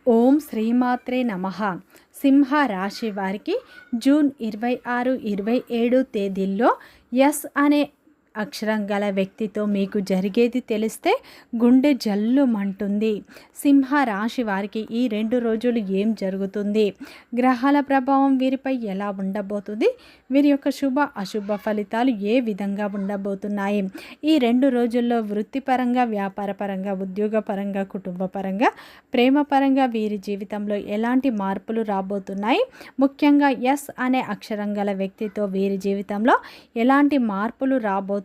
ఓం శ్రీమాత్రే నమః. సింహ రాశి వారికి జూన్ 26, 27 తేదీల్లో ఎస్ అనే అక్షరం గల వ్యక్తితో మీకు జరిగేది తెలిస్తే గుండె జల్లుమంటుంది. సింహ రాశి వారికి ఈ 2 రోజులు ఏం జరుగుతుంది, గ్రహాల ప్రభావం వీరిపై ఎలా ఉండబోతుంది, వీరి యొక్క శుభ అశుభ ఫలితాలు ఏ విధంగా ఉండబోతున్నాయి, ఈ 2 రోజుల్లో వృత్తిపరంగా, వ్యాపారపరంగా, ఉద్యోగపరంగా, కుటుంబపరంగా, ప్రేమపరంగా వీరి జీవితంలో ఎలాంటి మార్పులు రాబోతున్నాయి, ముఖ్యంగా ఎస్ అనే అక్షరం గల వ్యక్తితో వీరి జీవితంలో ఎలాంటి మార్పులు రాబోతున్నాయి,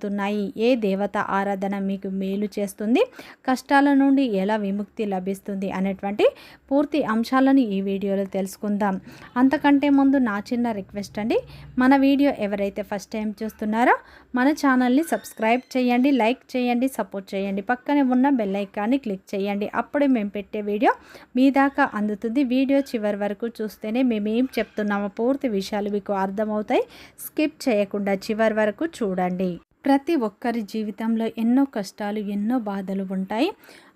ఏ దేవత ఆరాధన మీకు మేలు చేస్తుంది, కష్టాల నుండి ఎలా విముక్తి లభిస్తుంది అనేటువంటి పూర్తి అంశాలను ఈ వీడియోలో తెలుసుకుందాం. అంతకంటే ముందు నా చిన్న రిక్వెస్ట్ అండి, మన వీడియో ఎవరైతే ఫస్ట్ టైం చూస్తున్నారో మన ఛానల్ని సబ్స్క్రైబ్ చేయండి, లైక్ చేయండి, సపోర్ట్ చేయండి, పక్కనే ఉన్న బెల్ ఐకాన్ని క్లిక్ చేయండి. అప్పుడే మేము పెట్టే వీడియో మీ దాకా అందుతుంది. వీడియో చివరి వరకు చూస్తేనే మేము ఏం చెప్తున్నామో పూర్తి విషయాలు మీకు అర్థమవుతాయి. స్కిప్ చేయకుండా చివరి వరకు చూడండి. ప్రతి ఒక్కరి జీవితంలో ఎన్నో కష్టాలు, ఎన్నో బాధలు ఉంటాయి.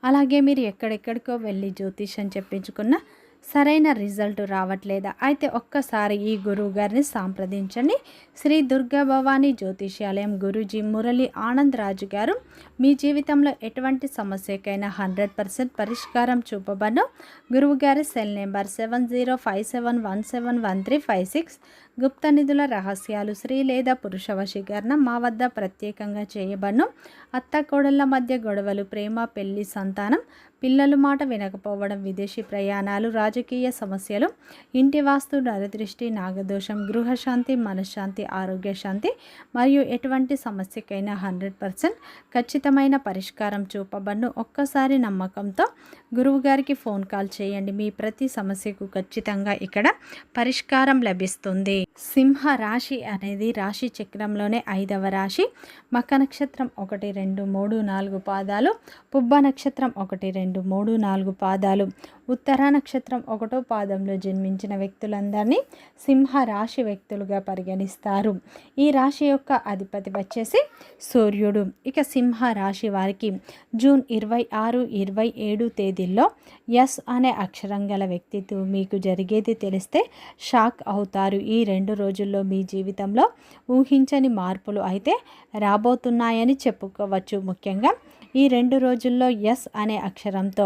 అలాగే మీరు ఎక్కడెక్కడికో వెళ్ళి జ్యోతిష్యం చెప్పించుకున్న సరైన రిజల్ట్ రావట్లేదా? అయితే ఒక్కసారి ఈ గురువు గారిని సంప్రదించండి. శ్రీ దుర్గా భవానీ జ్యోతిష్యాలయం గురూజీ మురళి ఆనంద్ రాజు గారు మీ జీవితంలో ఎటువంటి సమస్యకైనా 100% పరిష్కారం చూపబను. గురువు గారి సెల్ నెంబర్ 7057171356. గుప్త నిధుల రహస్యాలు, స్త్రీ లేదా పురుష వశీకరణ మా వద్ద ప్రత్యేకంగా చేయబను. అత్త కోడళ్ల మధ్య గొడవలు, ప్రేమ, పెళ్లి, సంతానం, పిల్లలు మాట వినకపోవడం, విదేశీ ప్రయాణాలు, రాజకీయ సమస్యలు, ఇంటి వాస్తు, నరదృష్టి, నాగదోషం, గృహశాంతి, మనశ్శాంతి, ఆరోగ్య శాంతి మరియు ఎటువంటి సమస్యకైనా 100% ఖచ్చితమైన పరిష్కారం చూపబడును. ఒక్కసారి నమ్మకంతో గురువుగారికి ఫోన్ కాల్ చేయండి. మీ ప్రతి సమస్యకు ఖచ్చితంగా ఇక్కడ పరిష్కారం లభిస్తుంది. సింహ రాశి అనేది రాశి చక్రంలోనే 5వ రాశి. మక నక్షత్రం 1, 2, 3, 4 పాదాలు, పుబ్బ నక్షత్రం 1, 2, 3, 4 పాదాలు, ఉత్తర నక్షత్రం 1వ పాదంలో జన్మించిన వ్యక్తులందరినీ సింహ రాశి వ్యక్తులుగా పరిగణిస్తారు. ఈ రాశి యొక్క అధిపతి వచ్చేసి సూర్యుడు. ఇక సింహ రాశి వారికి జూన్ 26, 27 తేదీల్లో ఎస్ అనే అక్షరం గల వ్యక్తితో మీకు జరిగేది తెలిస్తే షాక్ అవుతారు. ఈ 2 రోజుల్లో మీ జీవితంలో ఊహించని మార్పులు అయితే రాబోతున్నాయని చెప్పుకోవచ్చు. ముఖ్యంగా ఈ 2 రోజుల్లో ఎస్ అనే అక్షరంతో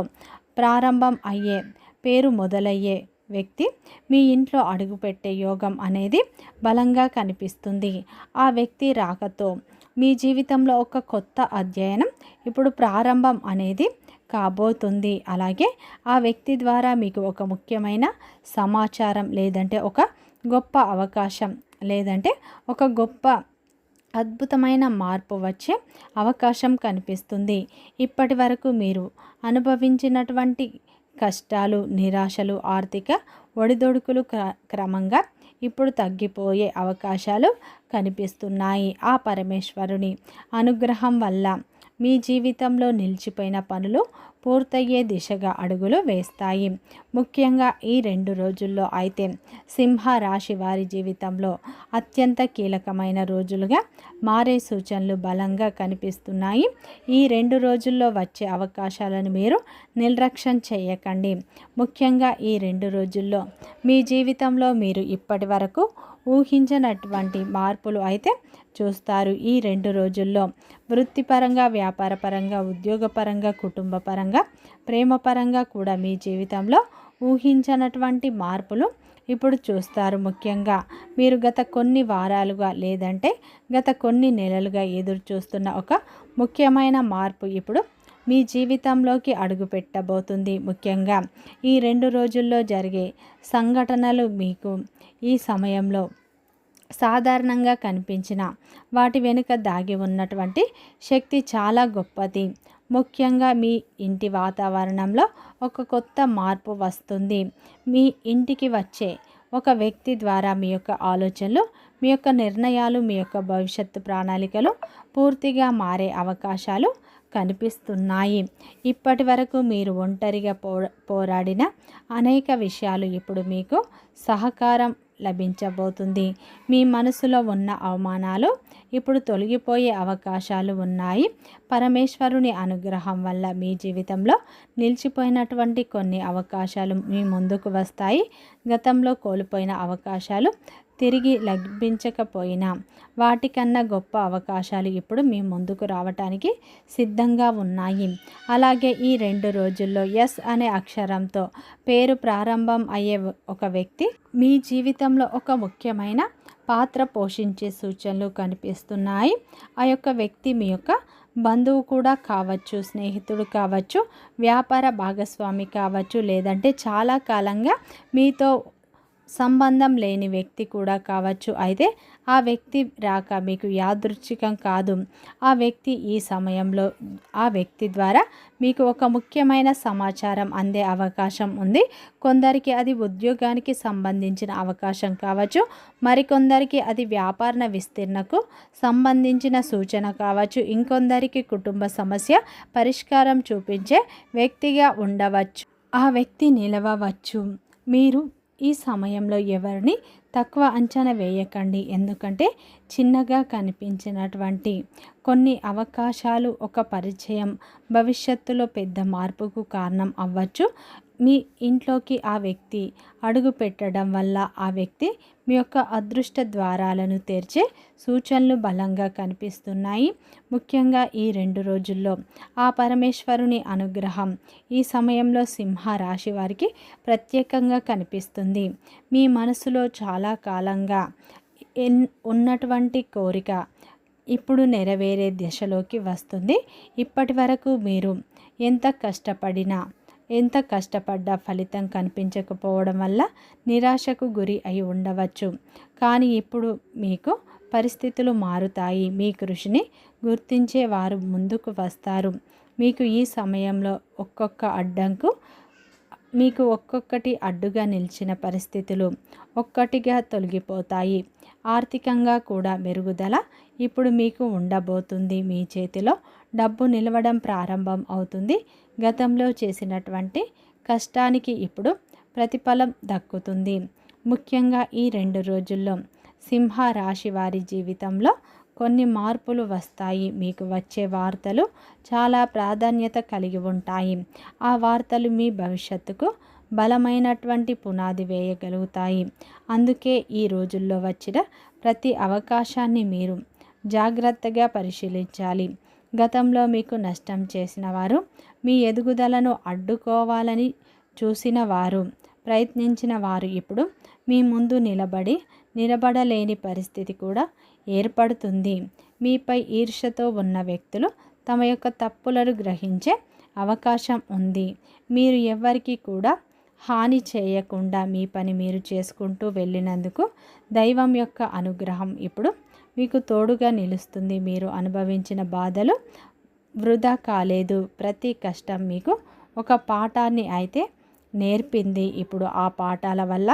ప్రారంభం అయ్యే, పేరు మొదలయ్యే వ్యక్తి మీ ఇంట్లో అడుగుపెట్టే యోగం అనేది బలంగా కనిపిస్తుంది. ఆ వ్యక్తి రాకతో మీ జీవితంలో ఒక కొత్త అధ్యయనం ఇప్పుడు ప్రారంభం అనేది కాబోతుంది. అలాగే ఆ వ్యక్తి ద్వారా మీకు ఒక ముఖ్యమైన సమాచారం, లేదంటే ఒక గొప్ప అవకాశం, లేదంటే ఒక గొప్ప అద్భుతమైన మార్పు వచ్చే అవకాశం కనిపిస్తుంది. ఇప్పటి వరకు మీరు అనుభవించినటువంటి కష్టాలు, నిరాశలు, ఆర్థిక ఒడిదొడుకులు క్రమంగా ఇప్పుడు తగ్గిపోయే అవకాశాలు కనిపిస్తున్నాయి. ఆ పరమేశ్వరుని అనుగ్రహం వల్ల మీ జీవితంలో నిలిచిపోయిన పనులు పూర్తయ్యే దిశగా అడుగులు వేస్తాయి. ముఖ్యంగా ఈ 2 రోజుల్లో అయితే సింహ రాశి వారి జీవితంలో అత్యంత కీలకమైన రోజులుగా మారే సూచనలు బలంగా కనిపిస్తున్నాయి. ఈ 2 రోజుల్లో వచ్చే అవకాశాలను మీరు నిర్లక్ష్యం చేయకండి. ముఖ్యంగా ఈ 2 రోజుల్లో మీ జీవితంలో మీరు ఇప్పటి వరకు ఊహించినటువంటి మార్పులు అయితే చూస్తారు. ఈ 2 రోజుల్లో వృత్తిపరంగా, వ్యాపారపరంగా, ఉద్యోగపరంగా, కుటుంబపరంగా, ప్రేమపరంగా కూడా మీ జీవితంలో ఊహించినటువంటి మార్పులు ఇప్పుడు చూస్తారు. ముఖ్యంగా మీరు గత కొన్ని వారాలుగా, లేదంటే గత కొన్ని నెలలుగా ఎదురు చూస్తున్న ఒక ముఖ్యమైన మార్పు ఇప్పుడు మీ జీవితంలోకి అడుగు పెట్టబోతుంది. ముఖ్యంగా ఈ 2 రోజుల్లో జరిగే సంఘటనలు మీకు ఈ సమయంలో సాధారణంగా కనిపించిన వాటి వెనుక దాగి ఉన్నటువంటి శక్తి చాలా గొప్పది. ముఖ్యంగా మీ ఇంటి వాతావరణంలో ఒక కొత్త మార్పు వస్తుంది. మీ ఇంటికి వచ్చే ఒక వ్యక్తి ద్వారా మీ యొక్క ఆలోచనలు, మీ యొక్క నిర్ణయాలు, మీ యొక్క భవిష్యత్తు ప్రణాళికలు పూర్తిగా మారే అవకాశాలు కనిపిస్తున్నాయి. ఇప్పటి వరకు మీరు ఒంటరిగా పోరాడిన అనేక విషయాలు ఇప్పుడు మీకు సహకారం లభించబోతుంది. మీ మనసులో ఉన్న అవమానాలు ఇప్పుడు తొలగిపోయే అవకాశాలు ఉన్నాయి. పరమేశ్వరుని అనుగ్రహం వల్ల మీ జీవితంలో నిలిచిపోయినటువంటి కొన్ని అవకాశాలు మీ ముందుకు వస్తాయి. గతంలో కోల్పోయిన అవకాశాలు తిరిగి లభించకపోయినా వాటికన్నా గొప్ప అవకాశాలు ఇప్పుడు మీ ముందుకు రావటానికి సిద్ధంగా ఉన్నాయి. అలాగే ఈ 2 రోజుల్లో ఎస్ అనే అక్షరంతో పేరు ప్రారంభం అయ్యే ఒక వ్యక్తి మీ జీవితంలో ఒక ముఖ్యమైన పాత్ర పోషించే సూచనలు కనిపిస్తున్నాయి. ఆ యొక్క వ్యక్తి మీ యొక్క బంధువు కూడా కావచ్చు, స్నేహితుడు కావచ్చు, వ్యాపార భాగస్వామి కావచ్చు, లేదంటే చాలా కాలంగా మీతో సంబంధం లేని వ్యక్తి కూడా కావచ్చు. అయితే ఆ వ్యక్తి రాక మీకు యాదృచ్ఛికం కాదు. ఆ వ్యక్తి ఈ సమయంలో ఆ వ్యక్తి ద్వారా మీకు ఒక ముఖ్యమైన సమాచారం అందే అవకాశం ఉంది. కొందరికి అది ఉద్యోగానికి సంబంధించిన అవకాశం కావచ్చు, మరికొందరికి అది వ్యాపార విస్తీర్ణకు సంబంధించిన సూచన కావచ్చు, ఇంకొందరికి కుటుంబ సమస్య పరిష్కారం చూపించే వ్యక్తిగా ఉండవచ్చు. ఆ వ్యక్తి నిలవవచ్చు. మీరు ఈ సమయంలో ఎవరిని తక్కువ అంచనా వేయకండి. ఎందుకంటే చిన్నగా కనిపించినటువంటి కొన్ని అవకాశాలు, ఒక పరిచయం భవిష్యత్తులో పెద్ద మార్పుకు కారణం అవ్వచ్చు. మీ ఇంట్లోకి ఆ వ్యక్తి అడుగు పెట్టడం వల్ల ఆ వ్యక్తి మీ యొక్క అదృష్ట ద్వారాలను తెరిచే సూచనలు బలంగా కనిపిస్తున్నాయి. ముఖ్యంగా ఈ 2 రోజుల్లో ఆ పరమేశ్వరుని అనుగ్రహం ఈ సమయంలో సింహ రాశి వారికి ప్రత్యేకంగా కనిపిస్తుంది. మీ మనసులో చాలా కాలంగా ఉన్నటువంటి కోరిక ఇప్పుడు నెరవేరే దిశలోకి వస్తుంది. ఇప్పటి వరకు మీరు ఎంత కష్టపడ్డా ఫలితం కనిపించకపోవడం వల్ల నిరాశకు గురి అయి ఉండవచ్చు. కానీ ఇప్పుడు మీకు పరిస్థితులు మారుతాయి. మీ కృషిని గుర్తించే వారు ముందుకు వస్తారు. మీకు ఈ సమయంలో ఒక్కొక్కటి అడ్డుగా నిలిచిన పరిస్థితులు ఒక్కటిగా తొలగిపోతాయి. ఆర్థికంగా కూడా మెరుగుదల ఇప్పుడు మీకు ఉండబోతుంది. మీ చేతిలో డబ్బు నిలవడం ప్రారంభం అవుతుంది. గతంలో చేసినటువంటి కష్టానికి ఇప్పుడు ప్రతిఫలం దక్కుతుంది. ముఖ్యంగా ఈ 2 రోజుల్లో సింహ రాశి వారి జీవితంలో కొన్ని మార్పులు వస్తాయి. మీకు వచ్చే వార్తలు చాలా ప్రాధాన్యత కలిగి ఉంటాయి. ఆ వార్తలు మీ భవిష్యత్తుకు బలమైనటువంటి పునాది వేయగలుగుతాయి. అందుకే ఈ రోజుల్లో వచ్చిన ప్రతి అవకాశాన్ని మీరు జాగ్రత్తగా పరిశీలించాలి. గతంలో మీకు నష్టం చేసిన వారు, మీ ఎదుగుదలను అడ్డుకోవాలని చూసిన వారు, ప్రయత్నించిన వారు ఇప్పుడు మీ ముందు నిలబడలేని పరిస్థితి కూడా ఏర్పడుతుంది. మీపై ఈర్ష్యతో ఉన్న వ్యక్తులు తమ యొక్క తప్పులను గ్రహించే అవకాశం ఉంది. మీరు ఎవరికి కూడా హాని చేయకుండా మీ పని మీరు చేసుకుంటూ వెళ్ళినందుకు దైవం యొక్క అనుగ్రహం ఇప్పుడు మీకు తోడుగా నిలుస్తుంది. మీరు అనుభవించిన బాధలు వృధా కాలేదు. ప్రతి కష్టం మీకు ఒక పాఠాన్ని అయితే నేర్పింది. ఇప్పుడు ఆ పాఠాల వల్ల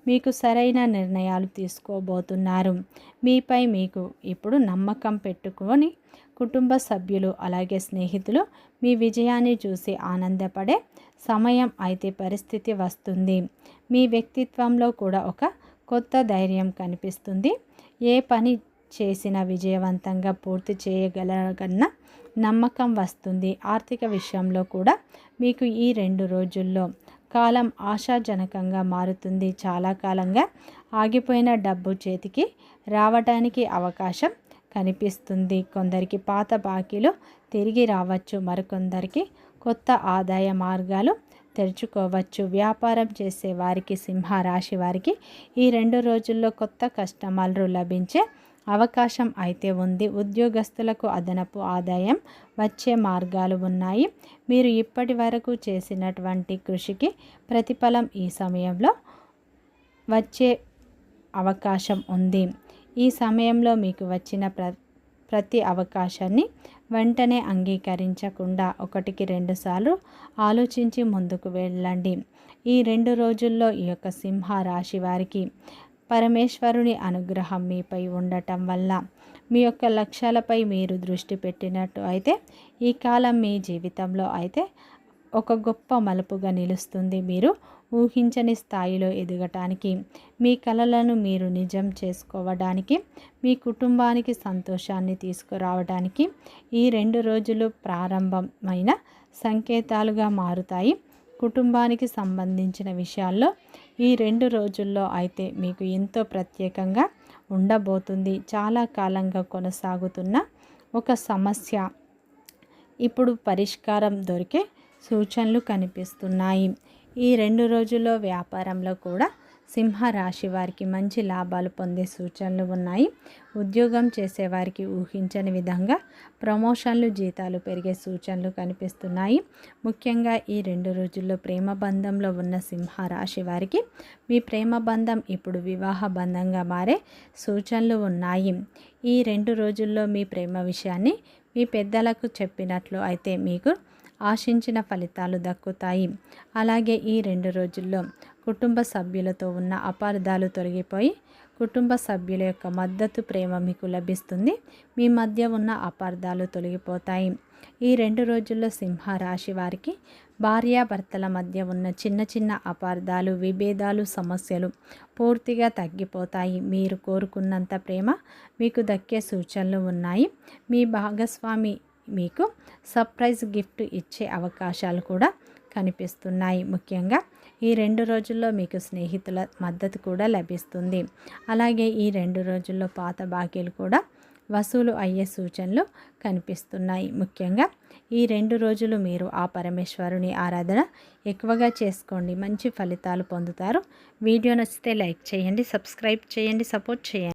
మీకు సరైన నిర్ణయాలు తీసుకోబోతున్నారు. మీపై మీకు ఇప్పుడు నమ్మకం పెట్టుకొని కుటుంబ సభ్యులు అలాగే స్నేహితులు మీ విజయాన్ని చూసి ఆనందపడే సమయం అయితే పరిస్థితి వస్తుంది. మీ వ్యక్తిత్వంలో కూడా ఒక కొత్త ధైర్యం కనిపిస్తుంది. ఏ పని చేసిన విజయవంతంగా పూర్తి చేయగలగన్న నమ్మకం వస్తుంది. ఆర్థిక విషయంలో కూడా మీకు ఈ 2 రోజుల్లో కాలం ఆశాజనకంగా మారుతుంది. చాలా కాలంగా ఆగిపోయిన డబ్బు చేతికి రావడానికి అవకాశం కనిపిస్తుంది. కొందరికి పాత బాకీలు తిరిగి రావచ్చు, మరికొందరికి కొత్త ఆదాయ మార్గాలు తెరుచుకోవచ్చు. వ్యాపారం చేసే వారికి, సింహ రాశి వారికి ఈ 2 రోజుల్లో కొత్త కస్టమర్లు లభించే అవకాశం అయితే ఉంది. ఉద్యోగస్తులకు అదనపు ఆదాయం వచ్చే మార్గాలు ఉన్నాయి. మీరు ఇప్పటి వరకు చేసినటువంటి కృషికి ప్రతిఫలం ఈ సమయంలో వచ్చే అవకాశం ఉంది. ఈ సమయంలో మీకు వచ్చిన ప్రతి అవకాశాన్ని వెంటనే అంగీకరించకుండా 1కి 2 సార్లు ఆలోచించి ముందుకు వెళ్ళండి. ఈ 2 రోజుల్లో ఈ యొక్క సింహ రాశి వారికి పరమేశ్వరుని అనుగ్రహం మీపై ఉండటం వల్ల మీ యొక్క లక్ష్యాలపై మీరు దృష్టి పెట్టినట్టు అయితే ఈ కాలం మీ జీవితంలో అయితే ఒక గొప్ప మలుపుగా నిలుస్తుంది. మీరు ఊహించని స్థాయిలో ఎదగటానికి, మీ కలలను మీరు నిజం చేసుకోవడానికి, మీ కుటుంబానికి సంతోషాన్ని తీసుకురావడానికి ఈ 2 రోజులు ప్రారంభమైన సంకేతాలుగా మారుతాయి. కుటుంబానికి సంబంధించిన విషయాల్లో ఈ 2 రోజుల్లో అయితే మీకు ఎంతో ప్రత్యేకంగా ఉండబోతుంది. చాలా కాలంగా కొనసాగుతున్న ఒక సమస్య ఇప్పుడు పరిష్కారం దొరికే సూచనలు కనిపిస్తున్నాయి. ఈ 2 రోజుల్లో వ్యాపారంలో కూడా సింహరాశి వారికి మంచి లాభాలు పొందే సూచనలు ఉన్నాయి. ఉద్యోగం చేసేవారికి ఊహించని విధంగా ప్రమోషన్లు, జీతాలు పెరిగే సూచనలు కనిపిస్తున్నాయి. ముఖ్యంగా ఈ 2 రోజుల్లో ప్రేమ బంధంలో ఉన్న సింహరాశి వారికి మీ ప్రేమ బంధం ఇప్పుడు వివాహ బంధంగా మారే సూచనలు ఉన్నాయి. ఈ 2 రోజుల్లో మీ ప్రేమ విషయాన్ని మీ పెద్దలకు చెప్పినట్లు అయితే మీకు ఆశించిన ఫలితాలు దక్కుతాయి. అలాగే ఈ 2 రోజుల్లో కుటుంబ సభ్యులతో ఉన్న అపార్థాలు తొలగిపోయి కుటుంబ సభ్యుల యొక్క మద్దతు, ప్రేమ మీకు లభిస్తుంది. మీ మధ్య ఉన్న అపార్థాలు తొలగిపోతాయి. ఈ 2 రోజుల్లో సింహరాశి వారికి భార్యాభర్తల మధ్య ఉన్న చిన్న చిన్న అపార్థాలు, విభేదాలు, సమస్యలు పూర్తిగా తగ్గిపోతాయి. మీరు కోరుకున్నంత ప్రేమ మీకు దక్కే సూచనలు ఉన్నాయి. మీ భాగస్వామి మీకు సర్ప్రైజ్ గిఫ్ట్ ఇచ్చే అవకాశాలు కూడా కనిపిస్తున్నాయి. ముఖ్యంగా ఈ 2 రోజుల్లో మీకు స్నేహితుల మద్దతు కూడా లభిస్తుంది. అలాగే ఈ 2 రోజుల్లో పాత బాకీలు కూడా వసూలు అయ్యే సూచనలు కనిపిస్తున్నాయి. ముఖ్యంగా ఈ 2 రోజులు మీరు ఆ పరమేశ్వరుని ఆరాధన ఎక్కువగా చేసుకోండి. మంచి ఫలితాలు పొందుతారు. వీడియో నచ్చితే లైక్ చేయండి, సబ్స్క్రైబ్ చేయండి, సపోర్ట్ చేయండి.